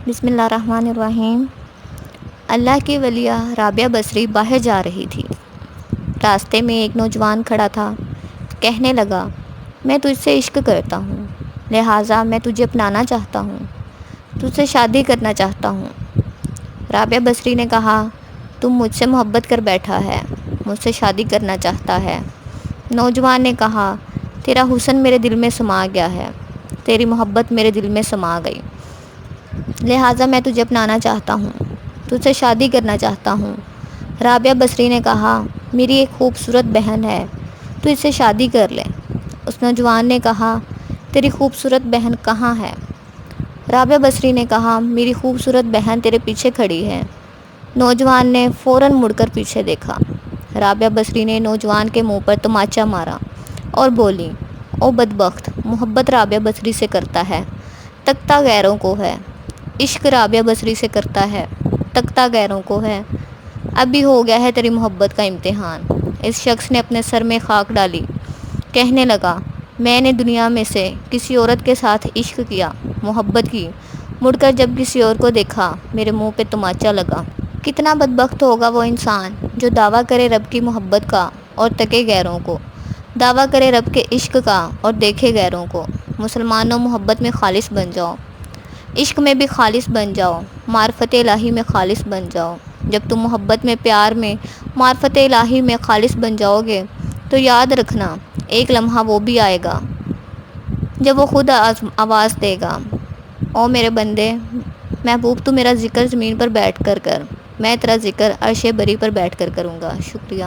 بسم اللہ الرحمن الرحیم۔ اللہ کی ولیہ رابعہ بصری باہر جا رہی تھی۔ راستے میں ایک نوجوان کھڑا تھا۔ کہنے لگا، میں تجھ سے عشق کرتا ہوں، لہٰذا میں تجھے اپنانا چاہتا ہوں، تجھ سے شادی کرنا چاہتا ہوں۔ رابعہ بصری نے کہا، تم مجھ سے محبت کر بیٹھا ہے، مجھ سے شادی کرنا چاہتا ہے۔ نوجوان نے کہا، تیرا حسن میرے دل میں سما گیا ہے، تیری محبت میرے دل میں سما گئی، لہٰذا میں تجھے اپنانا چاہتا ہوں، تجھ سے شادی کرنا چاہتا ہوں۔ رابعہ بصری نے کہا، میری ایک خوبصورت بہن ہے، تو اس سے شادی کر لے۔ اس نوجوان نے کہا، تیری خوبصورت بہن کہاں ہے؟ رابعہ بصری نے کہا، میری خوبصورت بہن تیرے پیچھے کھڑی ہے۔ نوجوان نے فوراً مڑ کر پیچھے دیکھا۔ رابعہ بصری نے نوجوان کے منہ پر تماچا مارا اور بولی، او بدبخت، محبت رابعہ بصری سے کرتا ہے، تکتا غیروں کو ہے۔ عشق رابعہ بصری سے کرتا ہے، تکتا غیروں کو ہے۔ ابھی ہو گیا ہے تیری محبت کا امتحان۔ اس شخص نے اپنے سر میں خاک ڈالی۔ کہنے لگا، میں نے دنیا میں سے کسی عورت کے ساتھ عشق کیا، محبت کی، مڑ کر جب کسی اور کو دیکھا میرے منہ پہ تماچا لگا۔ کتنا بدبخت ہوگا وہ انسان جو دعویٰ کرے رب کی محبت کا اور تکے غیروں کو، دعویٰ کرے رب کے عشق کا اور دیکھے غیروں کو۔ مسلمانوں، محبت میں خالص بن جاؤ، عشق میں بھی خالص بن جاؤ، معرفت الہی میں خالص بن جاؤ۔ جب تم محبت میں، پیار میں، معرفت الہی میں خالص بن جاؤ گے تو یاد رکھنا، ایک لمحہ وہ بھی آئے گا جب وہ خود آواز دے گا، او میرے بندے، محبوب تو میرا ذکر زمین پر بیٹھ کر کر، میں تیرا ذکر عرش بری پر بیٹھ کر کروں گا۔ شکریہ۔